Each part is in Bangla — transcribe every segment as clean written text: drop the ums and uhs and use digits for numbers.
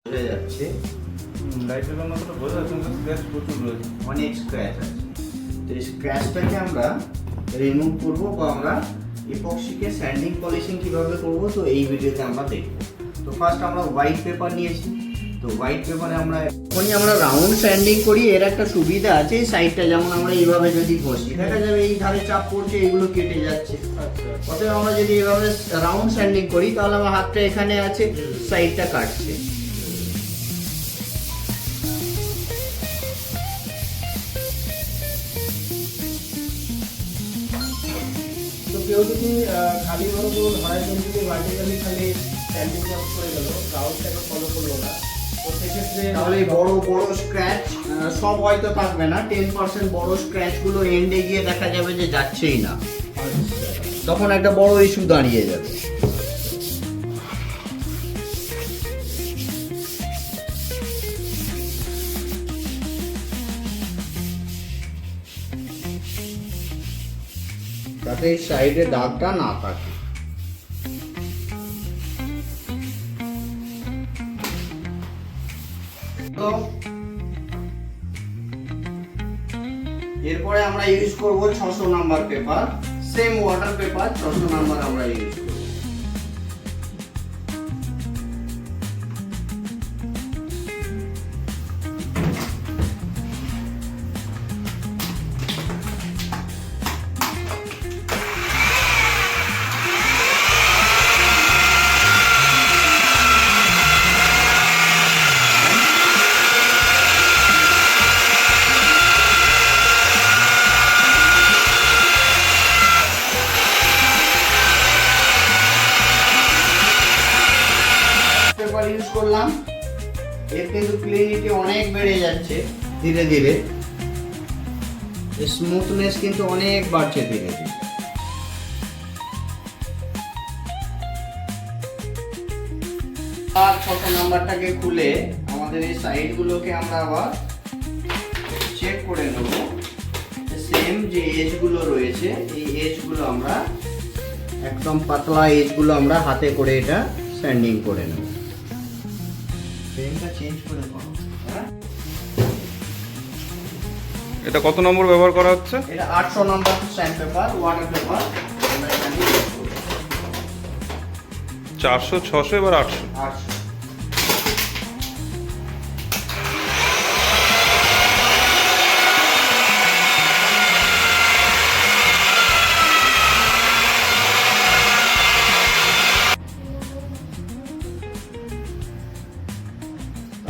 বোঝা যাচ্ছে লাইটের মতো বোঝা যাচ্ছে না, স্ক্র্যাচ প্রচুর রয়েছে, অনেক স্ক্র্যাচ আছে। তো এই স্ক্র্যাচটাকে আমরা রিমুভ করব বা আমরা ইপক্সিকে স্যান্ডিং পলিশিং কিভাবে করব, তো এই ভিডিওতে আমরা দেখব। তো ফার্স্ট আমরা হোয়াইট পেপার নিয়েছি। তো হোয়াইট পেপারে আমরা যখনই আমরা রাউন্ড স্যান্ডিং করি এর একটা সুবিধা আছে, এই সাইডটা যেমন আমরা এইভাবে যদি ঘষি দেখা যাবে এই ধারে চাপ পড়ছে, এইগুলো কেটে যাচ্ছে। অতএব আমরা যদি এইভাবে রাউন্ড স্যান্ডিং করি তাহলে আমার হাতটা এখানে আছে, সাইডটা কাটছে। তো কেউ যদি খালি ধরো ধরুন হরাইজন্টালি ভার্টিক্যালি খালি স্ট্যান্ডিং আপ করে গেল, রাউন্ডটাকে ফলো করলো না, তো সেক্ষেত্রে তাহলে বড় বড় স্ক্র্যাচ সব হয়তো থাকবে না, 10% বড় স্ক্র্যাচ গুলো এন্ডে গিয়ে দেখা যাবে যে যাচ্ছেই না, তখন একটা বড় ইস্যু দাঁড়িয়ে যাবে। যাতে এই সাইডে দাগটা না থাকে। তো এরপরে আমরা ইউজ করব 600 number paper, same water paper 600 number আমরা ইউজ করব। পেপার ইউজ করলাম, এর কিন্তু ক্লিনিটি অনেক বেড়ে যাচ্ছে ধীরে ধীরে, স্মুথনেস কিন্তু অনেক বাড়ছে ধীরে ধীরে। আর 600 নাম্বারটাকে খুলে আমাদের এই সাইড গুলোকে আমরা আবার চেক করে নেব, সেম যে এজ গুলো রয়েছে এই এজ গুলো আমরা একদম পাতলা এজ গুলো আমরা হাতে করে এটা স্যান্ডিং করে নেব। পেনটা চেঞ্জ করে করো। হ্যাঁ, এটা কত নম্বর ব্যবহার করা হচ্ছে? এটা 800 number sandpaper water paper আমরা এখানে ইউজ করব। 400, 600 এবার 800। 800।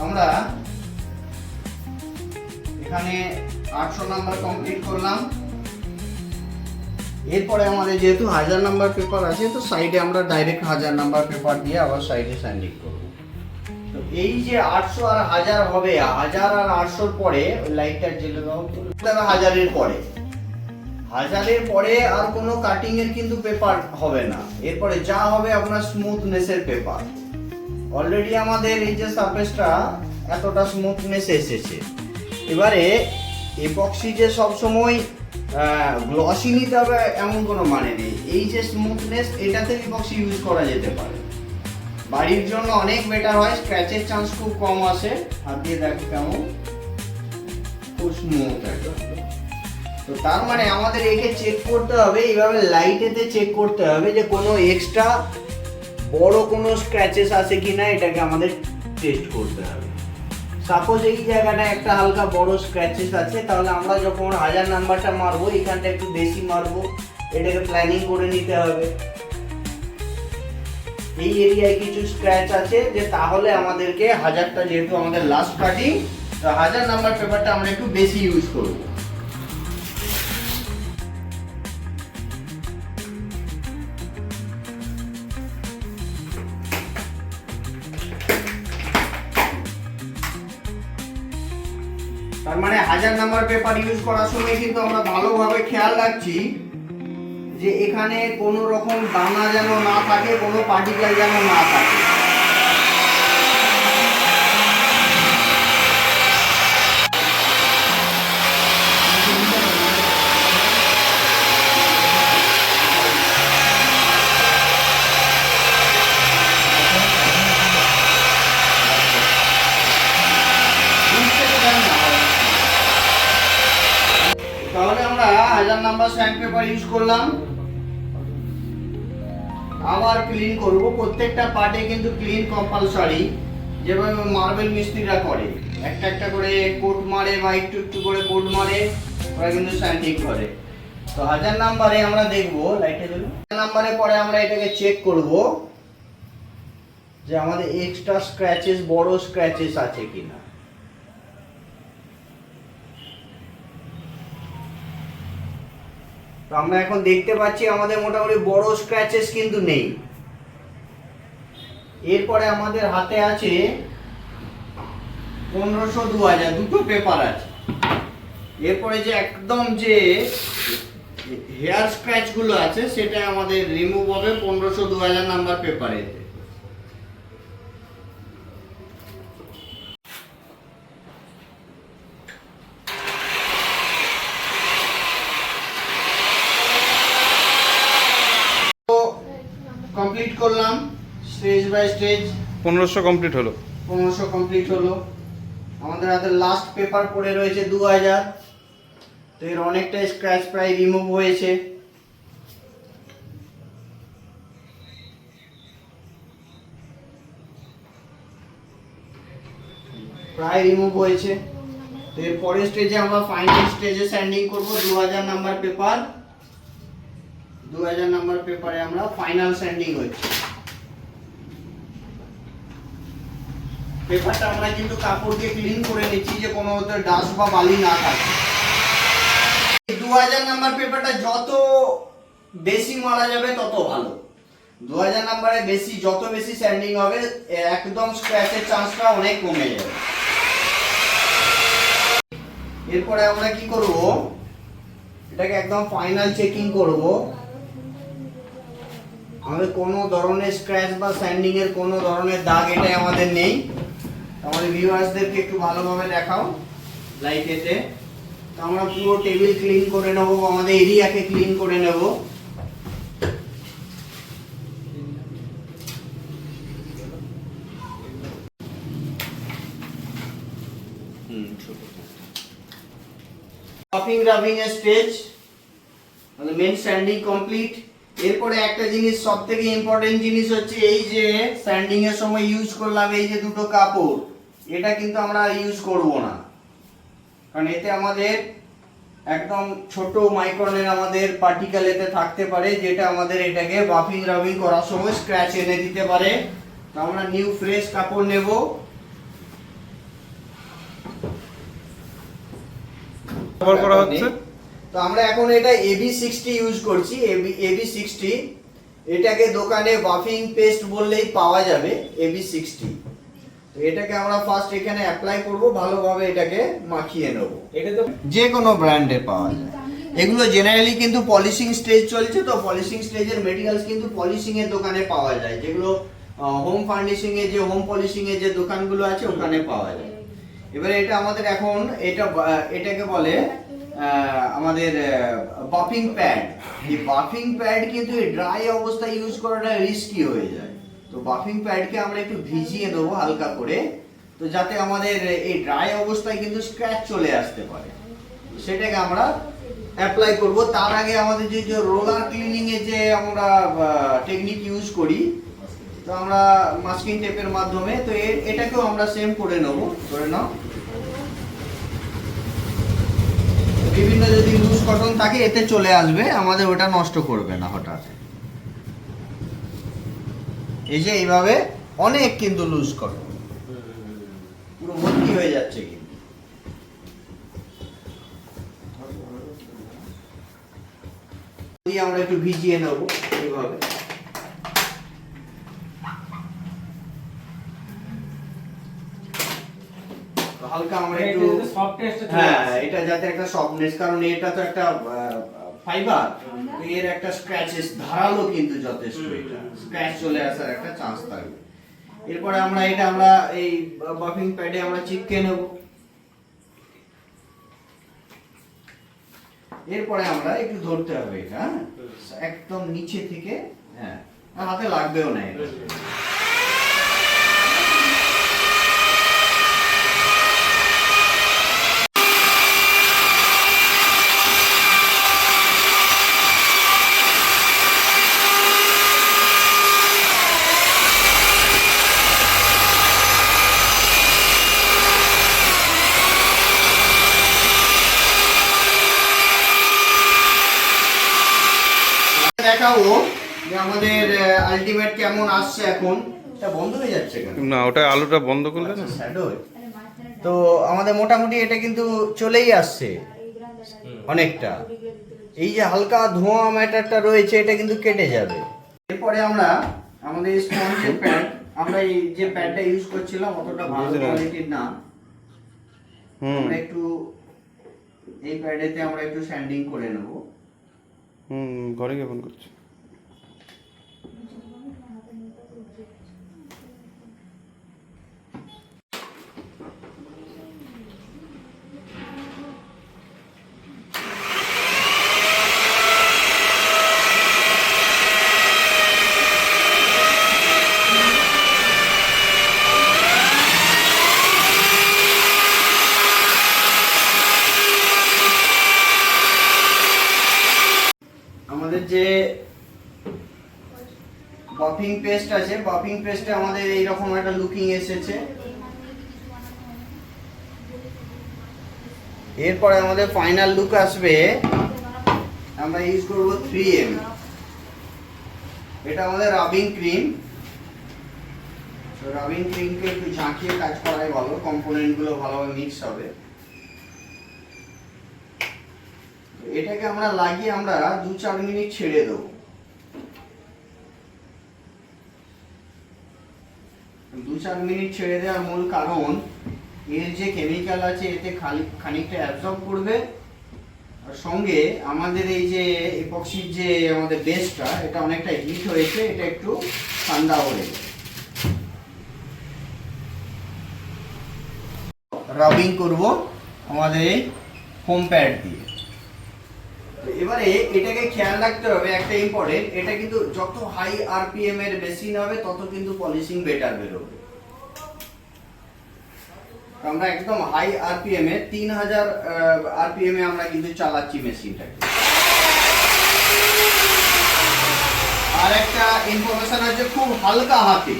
আমরা এখানে 800 নাম্বার কমপ্লিট করলাম। এরপরে আমাদের যেহেতু 1000 নাম্বার পেপার আছে, তো সাইডে আমরা ডাইরেক্ট 1000 নাম্বার পেপার দিয়ে আবার সাইডে স্যান্ডিং করব। তো এই যে 800 আর 1000 হবে, 1000 আর 800 এর পরে ওই লাইটটা জ্বেলে দাও, তবে 1000 এর পরে 1000 এর পরে আর কোনো কাটিং এর কিন্তু পেপার হবে না। এরপরে যা হবে আপনার স্মুথনেসের পেপার। অলরেডি আমাদের এই যে সারফেসটা এতটা স্মুথনেস এসেছে, এবারে এপক্সি যে সবসময় গ্লসি নিতে হবে এমন কোনো মানে নেই। এই যে স্মুথনেস, এটাতে ইপক্সি ইউজ করা যেতে পারে, বাড়ির জন্য অনেক বেটার হয়, স্ক্র্যাচের চান্স খুব কম আসে। হাত দিয়ে দেখো কেমন খুব স্মুথ একদম। তো তার মানে আমাদের একে চেক করতে হবে, এইভাবে লাইটেতে চেক করতে হবে যে কোনো এক্সট্রা বড় কোনো স্ক্র্যাচেস আছে কিনা, এটাকে আমাদের টেস্ট করতে হবে। সাপোজ এই জায়গাটা একটা হালকা বড় স্ক্র্যাচেস আছে, তাহলে আমরা যখন 1000 নাম্বারটা মারবো এখানটা একটু বেশি মারবো, এটাকে প্ল্যানিং করে নিতে হবে। এই এরিয়ায় কিছু স্ক্র্যাচ আছে, যে তাহলে আমাদেরকে 1000টা যেহেতু আমাদের লাস্ট কাটিং, তো 1000 নাম্বার পেপারটা আমরা একটু বেশি ইউজ করব। তার মানে 1000 নাম্বার পেপার ইউজ করার সময় কিন্তু আমরা ভালোভাবে খেয়াল রাখছি যে এখানে কোনো রকম দানা যেন না থাকে, কোনো পার্টিকেল যেন না থাকে। 1000 নাম্বার স্যান্ড পেপার ইউজ করলাম, আবার ক্লিন করব। প্রত্যেকটা পার্টে কিন্তু ক্লিন কম্পালসারি, যেভাবে মার্বেল মিস্ত্রিরা করে, একটা একটা করে কোট মারে বা একটু একটু করে কোট মারে, ওরা কিন্তু স্যান্ডিং করে। তো 1000 নাম্বারে আমরা দেখব, লাইটে জ্বলুন, 1000 নাম্বারে পরে আমরা এটাকে চেক করব যে আমাদের এক্সট্রা স্ক্র্যাচেস, বড় স্ক্র্যাচেস আছে কিনা। তো আমরা এখন দেখতে পাচ্ছি আমাদের মোটামুটি বড় স্ক্র্যাচেস কিন্তু নেই। এরপরে আমাদের হাতে আছে 1500 2000 দুটো পেপার আছে। এরপরে যে একদম যে হেয়ার স্ক্র্যাচ গুলো আছে সেটা আমাদের রিমুভ হবে 1500 2000 নাম্বার পেপারে। কমপ্লিট করলাম স্টেজ বাই স্টেজ। 1500 কমপ্লিট হলো। 1500 কমপ্লিট হলো। আমাদের হাতে লাস্ট পেপার পড়ে রয়েছে 2000। তো এর অনেকটা স্ক্র্যাচ প্রায় রিমুভ হয়েছে। প্রায় রিমুভ হয়েছে। তো এর পরের স্টেজে আমরা ফাইনাল স্টেজে স্যান্ডিং করব 2000 নাম্বার পেপার। 2000 নাম্বার পেপারে আমরা ফাইনাল স্যান্ডিং হচ্ছে। পেপারটা আমরা কিন্তু কাপড় দিয়ে ক্লিন করে নিচ্ছি যে কোনো ডাস্ট বা বালি না থাকে। 2000 নাম্বার পেপারটা যত বেশি মারা যাবে তত ভালো। 2000 নাম্বারে বেশি, যত বেশি স্যান্ডিং হবে একদম স্ক্র্যাচের চান্সটা অনেক কমে যাবে। এরপরে আমরা কি করব, এটাকে একদম ফাইনাল চেকিং করব। আমাদের কোনো ধরনের স্ক্র্যাচ বা স্যান্ডিং এর কোনো ধরনের দাগ এটাই আমাদের নেই। আমাদের ভিউয়ার্সদেরকে একটু ভালোভাবে দেখাও লাইটেতে। তো আমরা পুরো টেবিল ক্লিন করে নেব, আমাদের এরিয়াকে ক্লিন করে নেব। বাফিং রাবিং এর স্টেজ, মানে মেন স্যান্ডিং কমপ্লিট। এরপরে একটা জিনিস, সবথেকে ইম্পর্টেন্ট জিনিস হচ্ছে এই যে স্যান্ডিং এর সময় ইউজ করলাম এই যে দুটো কাপড়, এটা কিন্তু আমরা ইউজ করব না, কারণ এতে আমাদের একদম ছোট মাইক্রনের আমাদের পার্টিকেল এতে থাকতে পারে, যেটা আমাদের এটাকে বাফিং রাবিং করার সময় স্ক্র্যাচ এনে দিতে পারে। তো আমরা নিউ ফ্রেশ কাপড় নেব। ব্যবহার করা হচ্ছে। তো আমরা এখন এটা AB60 ইউজ করছি। AB60 এটাকে দোকানে বাফিং পেস্ট বললেই পাওয়া যাবে, AB60। তো এটাকে আমরা ফার্স্ট এখানে অ্যাপ্লাই করব, ভালোভাবে এটাকে মাখিয়ে নেব। এটা তো যে কোনো ব্র্যান্ডের পাওয়া যায়। এগুলো জেনারেলি কিন্তু পলিশিং স্টেজ চলছে, তো পলিশিং স্টেজের মেটেরিয়ালস কিন্তু পলিশিং এর দোকানে পাওয়া যায়, যেগুলো হোম ফার্নিশিং এর যে হোম পলিশিং এর যে দোকানগুলো আছে ওখানে পাওয়া যায়। এবারে এটা আমাদের এখন এটাকে বলে আমাদের বাফিং প্যাড। এই বাফিং প্যাড কিন্তু ড্রাই অবস্থায় ইউজ করাটা রিস্কি হয়ে যায়। তো বাফিং প্যাডকে আমরা একটু ভিজিয়ে দেবো হালকা করে, তো যাতে আমাদের এই ড্রাই অবস্থায় কিন্তু স্ক্র্যাচ চলে আসতে পারে, সেটাকে আমরা অ্যাপ্লাই করব। তার আগে আমাদের যে রোলার ক্লিনিং এ যে আমরা টেকনিক ইউজ করি, তো আমরা মাস্কিং টেপের মাধ্যমে, তো এটাকেও আমরা সেম করে নেব। করে নাও, বিভিন্ন যদি লুজ কটন থাকে এতে চলে আসবে, আমাদের ওটা নষ্ট করবে না হঠাৎ। এই যে এইভাবে অনেক কিন্তু লুজ কটন পুরো ভর্তি হয়ে যাচ্ছে, কিন্তু আমরা একটু ভিজিয়ে নেব এইভাবে। হালকা আমরা একটু হ্যাঁ, এটা যাতে একটা সফটনেস, কারণ এটা তো একটা ফাইবার, এর একটা স্ক্র্যাচেস ধারালো কিন্তু যথেষ্ট, এটা স্ক্র্যাচ চলে আসার একটা চান্স থাকবে। এরপরে আমরা এই বাফিং প্যাডে আমরা চিপকে নেব। এরপরে আমরা একটু ধরতে হবে এটা একদম নিচে থেকে, হ্যাঁ হাতে লাগবেও না এটা। দেখাবো যে আমাদের আলটিমেট কেমন আসছে এখন। এটা বন্ধ হয়ে যাচ্ছে কেন? না, ওটা আলুটা বন্ধ করলে না। শ্যাডো। তো আমাদের মোটামুটি এটা কিন্তু চলেই আসছে অনেকটা। এই যে হালকা ধোঁয়া ম্যাটারটা রয়েছে এটা কিন্তু কেটে যাবে। এরপরে আমরা আমাদের স্পঞ্জের প্যাড, আমরা এই যে প্যাডটা ইউজ করছিলাম অতটা ভালো কোয়ালিটির না, আমরা একটু এই প্যাডেতে আমরা একটু স্যান্ডিং করে নেব। ঘরে কেমন করছে? আমাদের যে বাফিং পেস্ট আছে, বাফিং পেস্টে আমাদের এইরকম একটা লুকিং এসেছে। এরপরে আমাদের ফাইনাল লুক আসবে, আমরা ইউজ করব 3M। এটা আমাদের রাবিং ক্রিম। রাবিং ক্রিমকে একটু ঝাঁকিয়ে কাজ করাই ভালো, কম্পোনেন্টগুলো ভালোভাবে মিক্স হবে। এটাকে আমরা লাগিয়ে আমরা 2-4 মিনিট ছেড়ে দেবো। 2-4 মিনিট ছেড়ে দেওয়ার মূল কারণ এর যে কেমিক্যাল আছে এতে খানিকটা অ্যাবজর্ব করবে, আর সঙ্গে আমাদের এই যে ইপক্সির যে আমাদের বেসটা এটা অনেকটা হিট হয়েছে, এটা একটু ঠান্ডা হয়ে যাবে। রাবিং করব আমাদের এই ফোম প্যাড দিয়ে। এবারে এটাকে খেয়াল রাখতে হবে একটা ইম্পর্টেন্ট, এটা কিন্তু যত হাই আরপিএম এর মেশিন হবে তত কিন্তু পলিশিং বেটার বেরোবে। আমরা একদম হাই আরপিএম এ 3000 আরপিএম এ আমরা কিন্তু চালাচ্ছি মেশিনটাকে। আর একটা ইনফরমেশন আছে, খুব হালকা হাতে।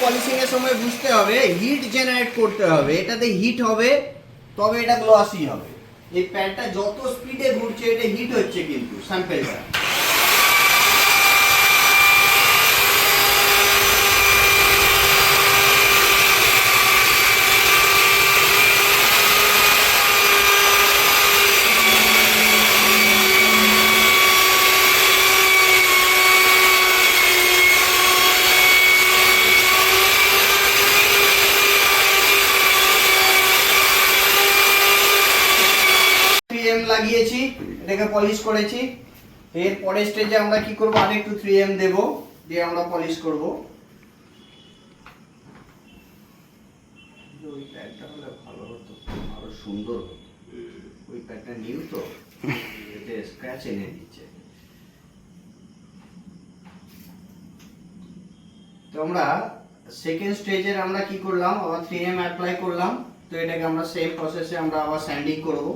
পলিশিং এর সময় বুঝতে হবে হিট জেনারেট করতে হবে, এটাতে হিট হবে তবে এটা গ্লসি হবে। এই প্যাডটা যত স্পিডে ঘুরছে এটা হিট হচ্ছে কিন্তু স্যাম্পলটা। লাগিয়েছি, এটাকে পলিশ করেছি। এর পরের স্টেজে আমরা কি করব, আরেকটু 3M দেব, দিয়ে আমরা পলিশ করব। ওই প্যাডটা হলে ভালো হতো, আরো সুন্দর হতো। ওই প্যাডটা নিউ তো এতে স্ক্র্যাচ এনে দিচ্ছে। তো আমরা সেকেন্ড স্টেজের আমরা কি করলাম, আবার 3M অ্যাপ্লাই করলাম। তো এটাকে আমরা সেম প্রসেসে আমরা আবার স্যান্ডিং করব।